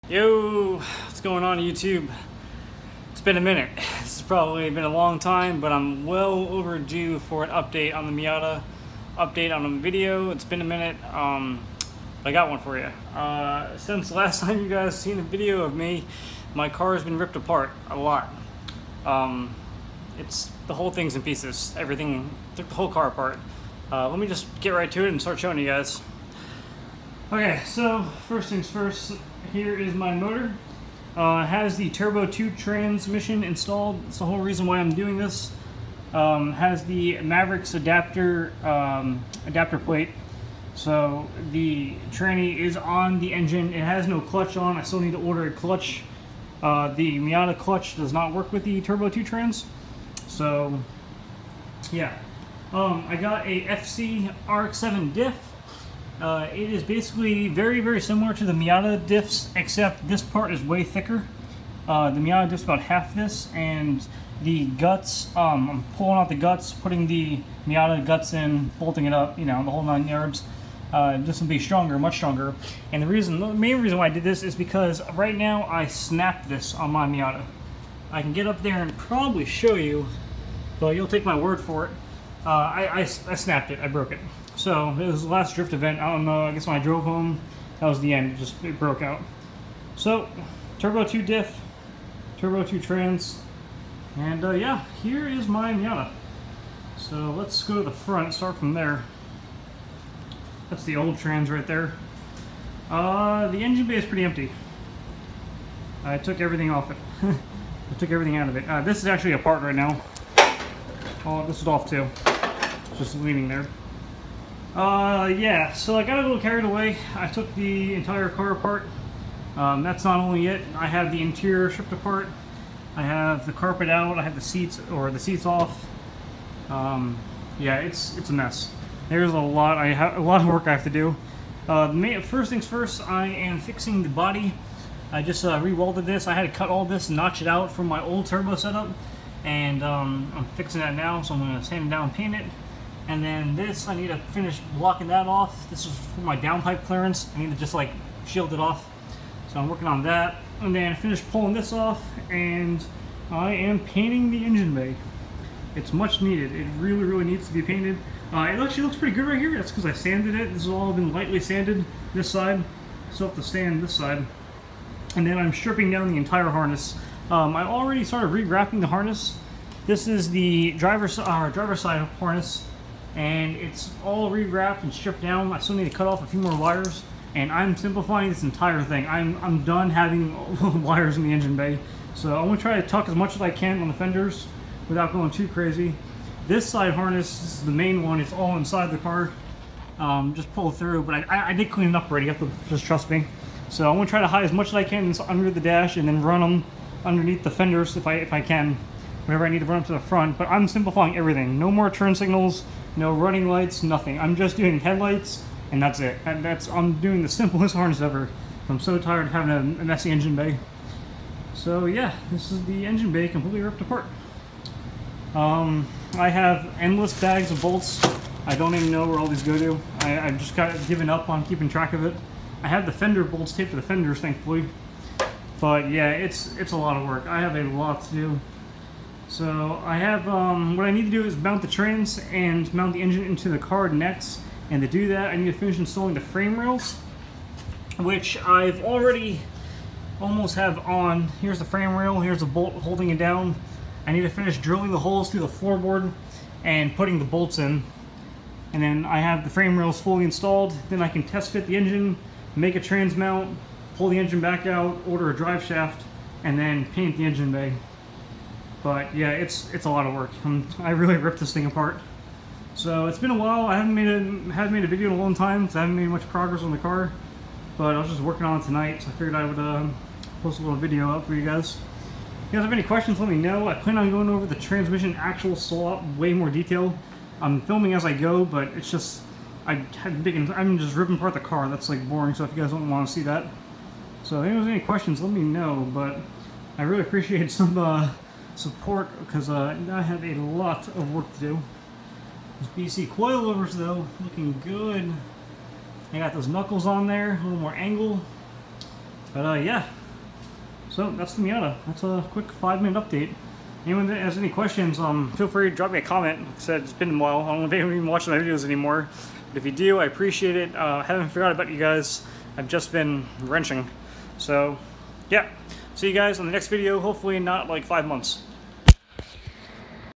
Yo, what's going on YouTube? It's been a minute. It's probably been a long time, but I'm well overdue for an update on the Miata, update on a video. It's been a minute. I got one for you. Since the last time you guys seen a video of me, my car has been ripped apart a lot. It's the whole thing's in pieces. Everything, took the whole car apart. Let me just get right to it and start showing you guys. Okay, so first things first, here is my motor. It has the Turbo II transmission installed. It's the whole reason why I'm doing this. Has the Mavericks adapter plate. So the tranny is on the engine. It has no clutch on. I still need to order a clutch. The Miata clutch does not work with the Turbo II trans. So yeah, I got a FC RX7 diff. It is basically very similar to the Miata diffs, except this part is way thicker. The Miata diff's about half this, and the guts, I'm pulling out the guts, putting the Miata guts in, bolting it up, you know, the whole 9 yards. This will be stronger, much stronger. And the main reason why I did this is because right now I snapped this on my Miata. I can get up there and probably show you, but you'll take my word for it. I snapped it, I broke it. So it was the last drift event. I don't know, I guess when I drove home, that was the end. It broke out. So Turbo II diff, Turbo II trans, and yeah, here is my Miata. So let's go to the front, start from there. That's the old trans right there. The engine bay is pretty empty. I took everything off it. I took everything out of it. This is actually apart right now. Oh, this is off too. It's just leaning there. Yeah, so I got a little carried away. I took the entire car apart. That's not only it. I have the interior stripped apart. I have the carpet out. I have the seats off. Yeah, it's a mess. There's a lot. I have a lot of work I have to do. First things first, I am fixing the body. I just re-welded this. I had to cut all this and notch it out from my old turbo setup, and I'm fixing that now. So I'm going to sand it down and paint it. And then this, I need to finish blocking that off. This is for my downpipe clearance. I need to just like shield it off. So I'm working on that. And then I finished pulling this off, and I am painting the engine bay. It's much needed. It really needs to be painted. It actually looks pretty good right here. That's because I sanded it. This has all been lightly sanded, this side. Still have to sand this side. And then I'm stripping down the entire harness. I already started re-wrapping the harness. This is the driver side harness, and it's all re-wrapped and stripped down. I still need to cut off a few more wires, and I'm simplifying this entire thing. I'm done having wires in the engine bay, so I'm going to try to tuck as much as I can on the fenders without going too crazy. This side harness, this is the main one, it's all inside the car. Just pull it through, but I did clean it up already, you have to just trust me. So I'm going to try to hide as much as I can under the dash, and then run them underneath the fenders if I can, whenever I need to run up to the front. But I'm simplifying everything. No more turn signals, no running lights, nothing. I'm just doing headlights, and that's it. I'm doing the simplest harness ever. I'm so tired of having a messy engine bay. So yeah, this is the engine bay completely ripped apart. I have endless bags of bolts. I don't even know where all these go to. I've just given up on keeping track of it. I have the fender bolts taped to the fenders, thankfully. But yeah, it's a lot of work. I have a lot to do. So I have, what I need to do is mount the trans and mount the engine into the car next. And to do that, I need to finish installing the frame rails, which I've already almost have on. Here's the frame rail, here's the bolt holding it down. I need to finish drilling the holes through the floorboard and putting the bolts in. And then I have the frame rails fully installed. Then I can test fit the engine, make a trans mount, pull the engine back out, order a drive shaft, and then paint the engine bay. But yeah, it's a lot of work. I really ripped this thing apart. So it's been a while. I haven't made a video in a long time because I haven't made much progress on the car. But I was just working on it tonight, so I figured I would post a little video up for you guys. If you guys have any questions, let me know. I plan on going over the transmission actual swap way more detail. I'm filming as I go, but it's just I'm just ripping apart the car. That's like boring. So if you guys don't want to see that, so if anyone has any questions, let me know. But I really appreciate some support because I have a lot of work to do. Those BC coilovers though, looking good. I got those knuckles on there, a little more angle. But yeah, so that's the Miata. That's a quick 5-minute update. Anyone that has any questions, feel free to drop me a comment. Like I said, it's been a while. I don't know if anyone even watches my videos anymore. But if you do, I appreciate it. I haven't forgot about you guys. I've just been wrenching. So, yeah. See you guys on the next video, hopefully not like 5 months.